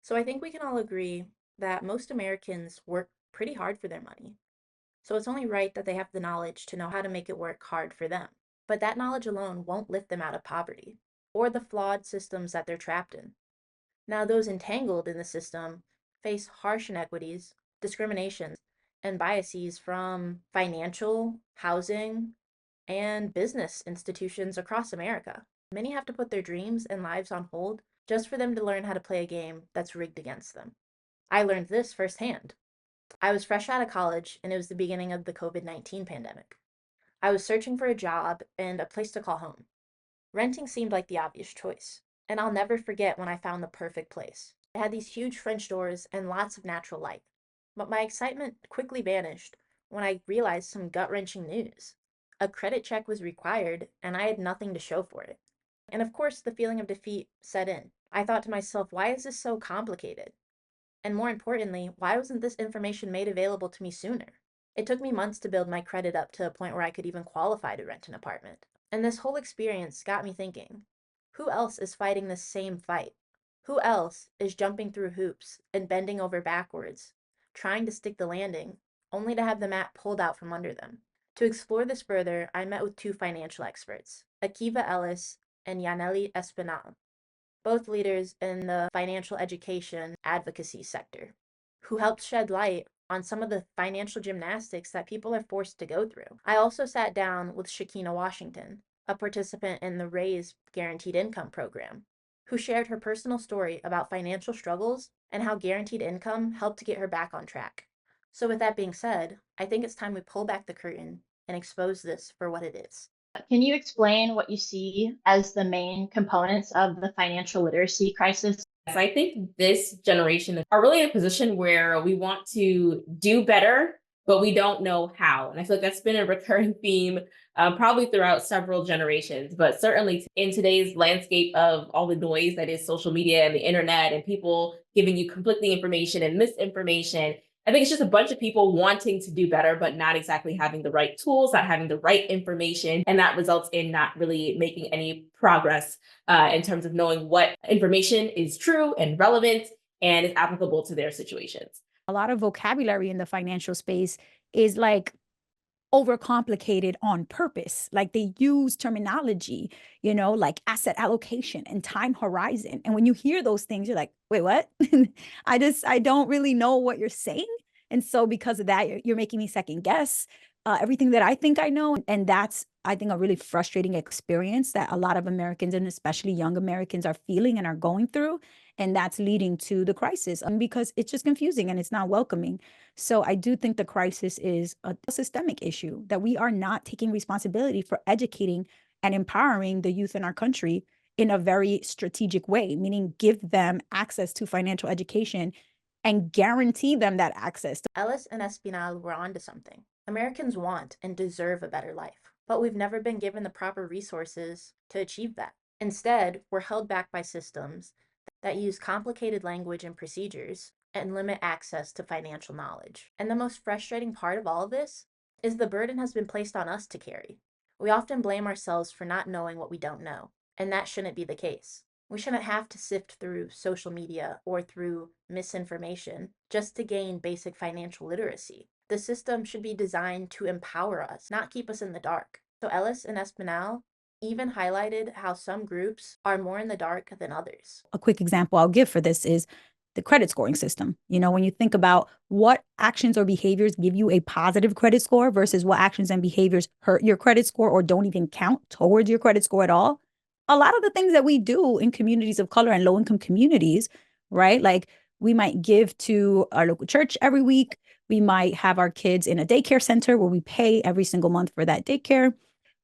So I think we can all agree that most Americans work pretty hard for their money. So it's only right that they have the knowledge to know how to make it work hard for them. But that knowledge alone won't lift them out of poverty or the flawed systems that they're trapped in. Now, those entangled in the system face harsh inequities, discriminations, and biases from financial, housing, and business institutions across America. Many have to put their dreams and lives on hold just for them to learn how to play a game that's rigged against them. I learned this firsthand. I was fresh out of college and it was the beginning of the COVID-19 pandemic. I was searching for a job and a place to call home. Renting seemed like the obvious choice, and I'll never forget when I found the perfect place. It had these huge French doors and lots of natural light. But my excitement quickly vanished when I realized some gut-wrenching news. A credit check was required, and I had nothing to show for it. And of course, the feeling of defeat set in. I thought to myself, why is this so complicated? And more importantly, why wasn't this information made available to me sooner? It took me months to build my credit up to a point where I could even qualify to rent an apartment. And this whole experience got me thinking, who else is fighting this same fight? Who else is jumping through hoops and bending over backwards, trying to stick the landing, only to have the mat pulled out from under them? To explore this further, I met with two financial experts, Akeiva Ellis and Yanely Espinal, both leaders in the financial education advocacy sector, who helped shed light on some of the financial gymnastics that people are forced to go through. I also sat down with Shekina Washington, a participant in the RAISE Guaranteed Income program, who shared her personal story about financial struggles and how guaranteed income helped to get her back on track. So with that being said, I think it's time we pull back the curtain and expose this for what it is. Can you explain what you see as the main components of the financial literacy crisis? So I think this generation are really in a position where we want to do better, but we don't know how. And I feel like that's been a recurring theme probably throughout several generations, but certainly in today's landscape of all the noise that is social media and the internet and people giving you conflicting information and misinformation. I think it's just a bunch of people wanting to do better, but not exactly having the right tools, not having the right information. And that results in not really making any progress in terms of knowing what information is true and relevant and is applicable to their situations. A lot of vocabulary in the financial space is like overcomplicated on purpose. Like they use terminology, like asset allocation and time horizon. And when you hear those things, you're like, wait, what? I don't really know what you're saying. And so because of that, you're making me second guess everything that I think I know. And that's, I think, a really frustrating experience that a lot of Americans and especially young Americans are feeling and are going through. And that's leading to the crisis because it's just confusing and it's not welcoming. So I do think the crisis is a systemic issue, that we are not taking responsibility for educating and empowering the youth in our country in a very strategic way, meaning give them access to financial education and guarantee them that access. Ellis and Espinal were onto something. Americans want and deserve a better life, but we've never been given the proper resources to achieve that. Instead, we're held back by systems that use complicated language and procedures and limit access to financial knowledge. And the most frustrating part of all of this is the burden has been placed on us to carry. We often blame ourselves for not knowing what we don't know, and that shouldn't be the case. We shouldn't have to sift through social media or through misinformation just to gain basic financial literacy. The system should be designed to empower us, not keep us in the dark. So Ellis and Espinal even highlighted how some groups are more in the dark than others. A quick example I'll give for this is the credit scoring system. When you think about what actions or behaviors give you a positive credit score versus what actions and behaviors hurt your credit score or don't even count towards your credit score at all, a lot of the things that we do in communities of color and low-income communities, right? Like we might give to our local church every week. We might have our kids in a daycare center where we pay every single month for that daycare.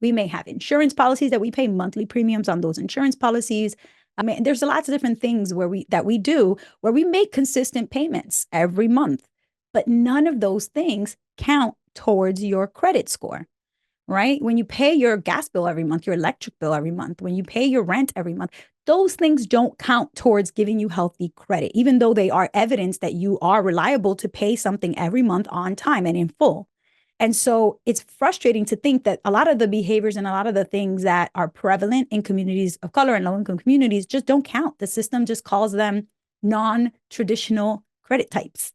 We may have insurance policies that we pay monthly premiums on those insurance policies. I mean, there's lots of different things where we make consistent payments every month, but none of those things count towards your credit score, right? When you pay your gas bill every month, your electric bill every month, when you pay your rent every month, those things don't count towards giving you healthy credit, even though they are evidence that you are reliable to pay something every month on time and in full. And so it's frustrating to think that a lot of the behaviors and a lot of the things that are prevalent in communities of color and low-income communities just don't count. The system just calls them non-traditional credit types.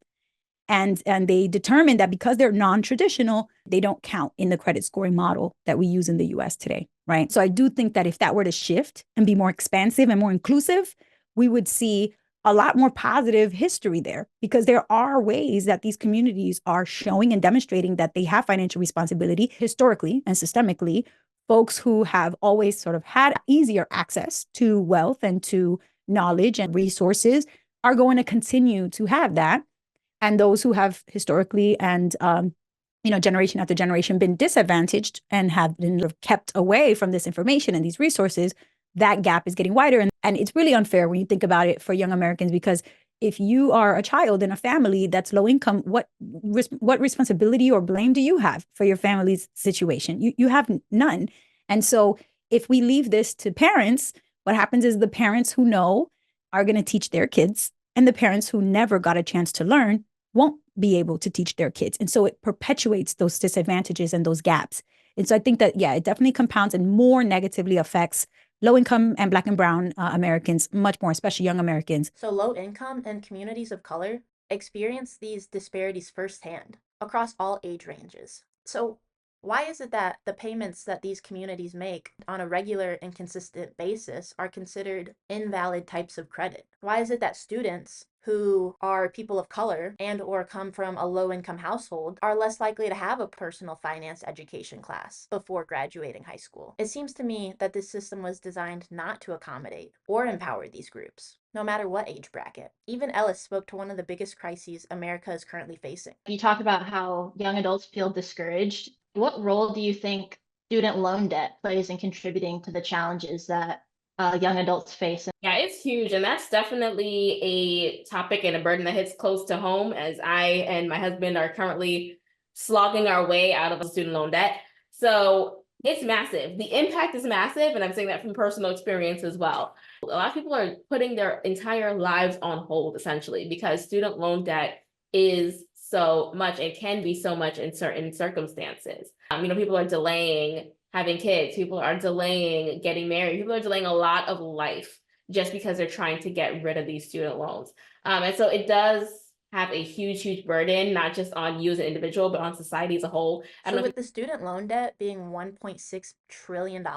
And they determined that because they're non-traditional, they don't count in the credit scoring model that we use in the US today, right? So I do think that if that were to shift and be more expansive and more inclusive, we would see a lot more positive history there, because there are ways that these communities are showing and demonstrating that they have financial responsibility historically and systemically. Folks who have always sort of had easier access to wealth and to knowledge and resources are going to continue to have that. And those who have historically and generation after generation been disadvantaged and have been sort of kept away from this information and these resources, that gap is getting wider. And it's really unfair when you think about it for young Americans, because if you are a child in a family that's low income, what responsibility or blame do you have for your family's situation? You have none. And so if we leave this to parents, what happens is the parents who know are going to teach their kids, and the parents who never got a chance to learn won't be able to teach their kids. And so it perpetuates those disadvantages and those gaps. And so I think that, yeah, it definitely compounds and more negatively affects low income and Black and brown Americans much more, especially young Americans. So low income and communities of color experience these disparities firsthand across all age ranges. So why is it that the payments that these communities make on a regular and consistent basis are considered invalid types of credit? Why is it that students who are people of color and or come from a low-income household are less likely to have a personal finance education class before graduating high school? It seems to me that this system was designed not to accommodate or empower these groups, no matter what age bracket. Even Ellis spoke to one of the biggest crises America is currently facing. You talk about how young adults feel discouraged. What role do you think student loan debt plays in contributing to the challenges that young adults face? Yeah, it's huge. And that's definitely a topic and a burden that hits close to home, as I and my husband are currently slogging our way out of student loan debt. So it's massive. The impact is massive. And I'm saying that from personal experience as well. A lot of people are putting their entire lives on hold, essentially, because student loan debt is so much and can be so much in certain circumstances. People are delaying having kids, people are delaying getting married, people are delaying a lot of life just because they're trying to get rid of these student loans. And so it does have a huge burden, not just on you as an individual, but on society as a whole. So with the student loan debt being $1.6 trillion,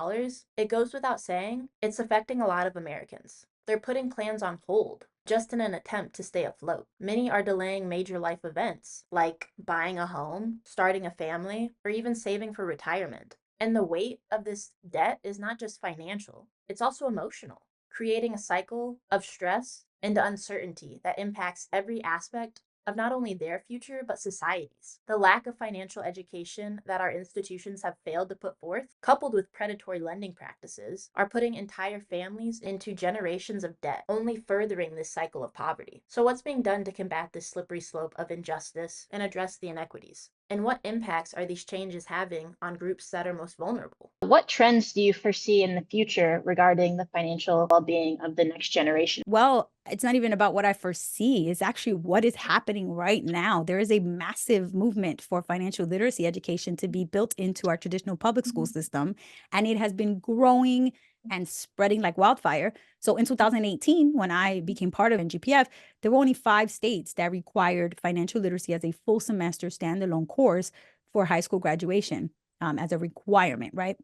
it goes without saying, it's affecting a lot of Americans. They're putting plans on hold just in an attempt to stay afloat. Many are delaying major life events like buying a home, starting a family, or even saving for retirement. And the weight of this debt is not just financial, it's also emotional, creating a cycle of stress and uncertainty that impacts every aspect of not only their future, but society's. The lack of financial education that our institutions have failed to put forth, coupled with predatory lending practices, are putting entire families into generations of debt, only furthering this cycle of poverty. So what's being done to combat this slippery slope of injustice and address the inequities? And what impacts are these changes having on groups that are most vulnerable? What trends do you foresee in the future regarding the financial well-being of the next generation? Well, it's not even about what I foresee. It's actually what is happening right now. There is a massive movement for financial literacy education to be built into our traditional public school system, and it has been growing and spreading like wildfire. So in 2018, when I became part of NGPF, there were only 5 states that required financial literacy as a full semester standalone course for high school graduation, as a requirement, right?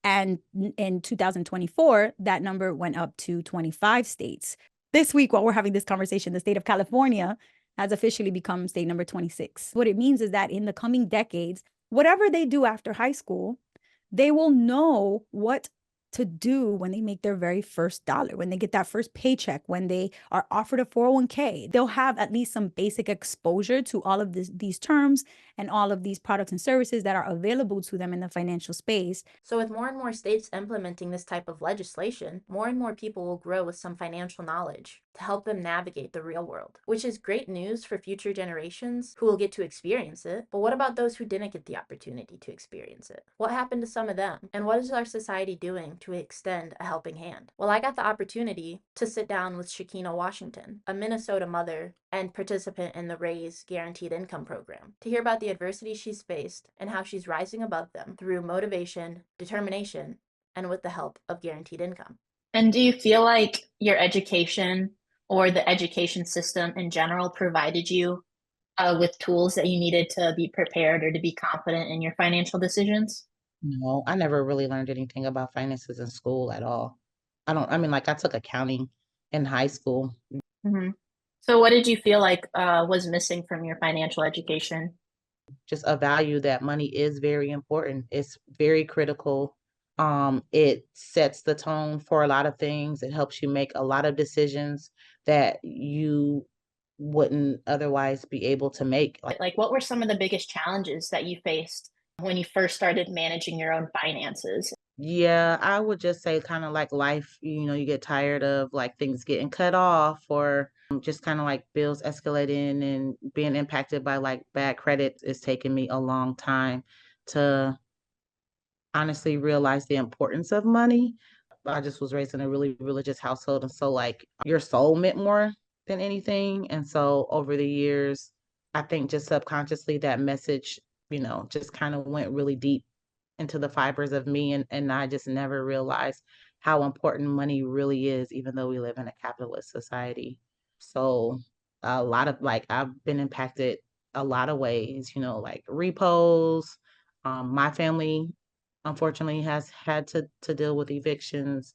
And in 2024, that number went up to 25 states. This week, while we're having this conversation, the state of California has officially become state number 26. What it means is that in the coming decades, whatever they do after high school, they will know what to do when they make their very first dollar, when they get that first paycheck, when they are offered a 401k. They'll have at least some basic exposure to all of these terms and all of these products and services that are available to them in the financial space. So with more and more states implementing this type of legislation, more and more people will grow with some financial knowledge to help them navigate the real world, which is great news for future generations who will get to experience it. But what about those who didn't get the opportunity to experience it? What happened to some of them? And what is our society doing to extend a helping hand? Well, I got the opportunity to sit down with Shekina Washington, a Minnesota mother and participant in the RAISE Guaranteed Income Program, to hear about the adversity she's faced and how she's rising above them through motivation, determination, and with the help of guaranteed income. And do you feel like your education or the education system in general provided you with tools that you needed to be prepared or to be confident in your financial decisions? No, I never really learned anything about finances in school at all. I mean, like I took accounting in high school. Hmm. So what did you feel like was missing from your financial education? Just a value that money is very important. It's very critical. It sets the tone for a lot of things. It helps you make a lot of decisions that you wouldn't otherwise be able to make. Like, what were some of the biggest challenges that you faced when you first started managing your own finances? Yeah, I would just say kind of like life, you get tired of like things getting cut off or just kind of like bills escalating and being impacted by like bad credit is taking me a long time to honestly realize the importance of money. I just was raised in a really religious household. And so, like, your soul meant more than anything. And so, over the years, I think just subconsciously that message, just kind of went really deep into the fibers of me. And I just never realized how important money really is, even though we live in a capitalist society. So, a lot of like, I've been impacted a lot of ways, like repos. My family unfortunately has had to deal with evictions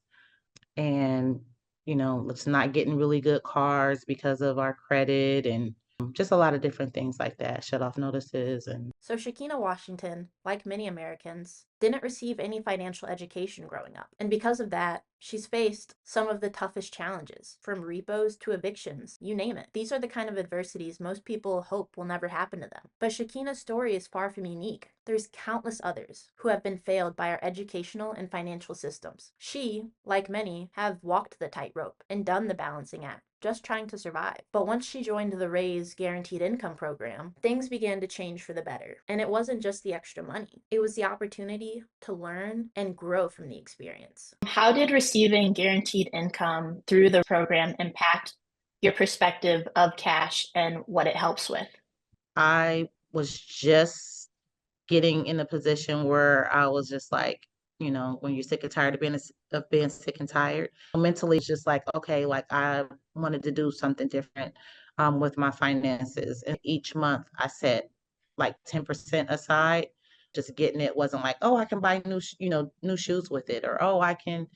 and it's not getting really good cars because of our credit and just a lot of different things like that, shut off notices. And So Shekina Washington, like many Americans, didn't receive any financial education growing up. And because of that, she's faced some of the toughest challenges, from repos to evictions, you name it. These are the kind of adversities most people hope will never happen to them. But Shekina's story is far from unique. There's countless others who have been failed by our educational and financial systems. She, like many, have walked the tightrope and done the balancing act, just trying to survive. But once she joined the Raise Guaranteed Income program, things began to change for the better. And it wasn't just the extra money, it was the opportunity to learn and grow from the experience. How did receiving guaranteed income through the program impact your perspective of cash and what it helps with? I was just getting in a position where I was just like, when you're sick and tired of being sick and tired, mentally it's just like, okay, like I wanted to do something different with my finances. And each month I set like 10% aside. Just getting it wasn't like, oh, I can buy new shoes with it, or oh, I can,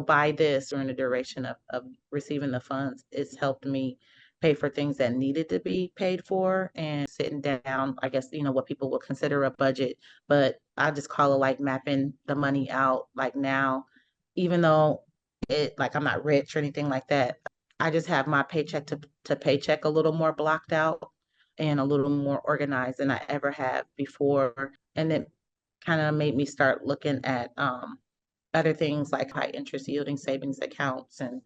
buy this during the duration of receiving the funds. It's helped me pay for things that needed to be paid for and sitting down, I guess, what people would consider a budget, but I just call it like mapping the money out. Like now, even though like I'm not rich or anything like that, I just have my paycheck to paycheck a little more blocked out and a little more organized than I ever have before. And it kind of made me start looking at other things like high interest yielding savings accounts and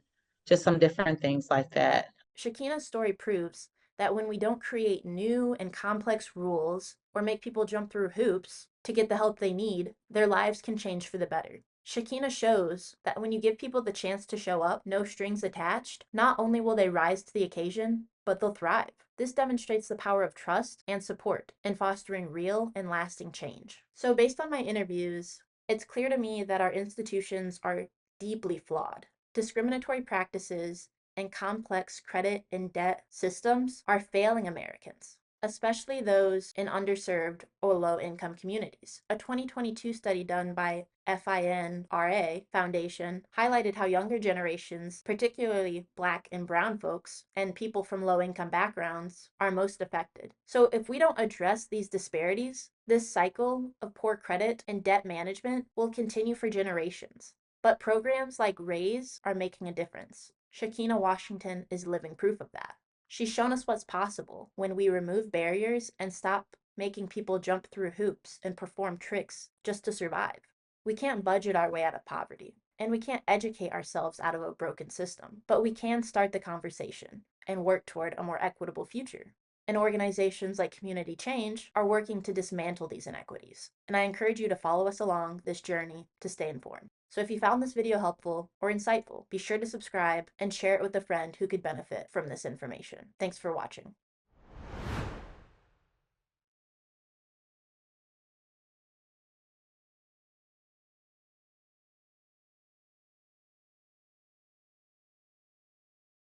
just some different things like that. Shekina's story proves that when we don't create new and complex rules or make people jump through hoops to get the help they need, their lives can change for the better. Shekina shows that when you give people the chance to show up, no strings attached, not only will they rise to the occasion, but they'll thrive. This demonstrates the power of trust and support in fostering real and lasting change. So based on my interviews, it's clear to me that our institutions are deeply flawed. Discriminatory practices and complex credit and debt systems are failing Americans, especially those in underserved or low-income communities. A 2022 study done by FINRA Foundation highlighted how younger generations, particularly Black and Brown folks, and people from low-income backgrounds, are most affected. So if we don't address these disparities, this cycle of poor credit and debt management will continue for generations. But programs like Raise are making a difference. Shekina Washington is living proof of that. She's shown us what's possible when we remove barriers and stop making people jump through hoops and perform tricks just to survive. We can't budget our way out of poverty, and we can't educate ourselves out of a broken system, but we can start the conversation and work toward a more equitable future. And organizations like Community Change are working to dismantle these inequities. And I encourage you to follow us along this journey to stay informed. So if you found this video helpful or insightful, be sure to subscribe and share it with a friend who could benefit from this information. Thanks for watching.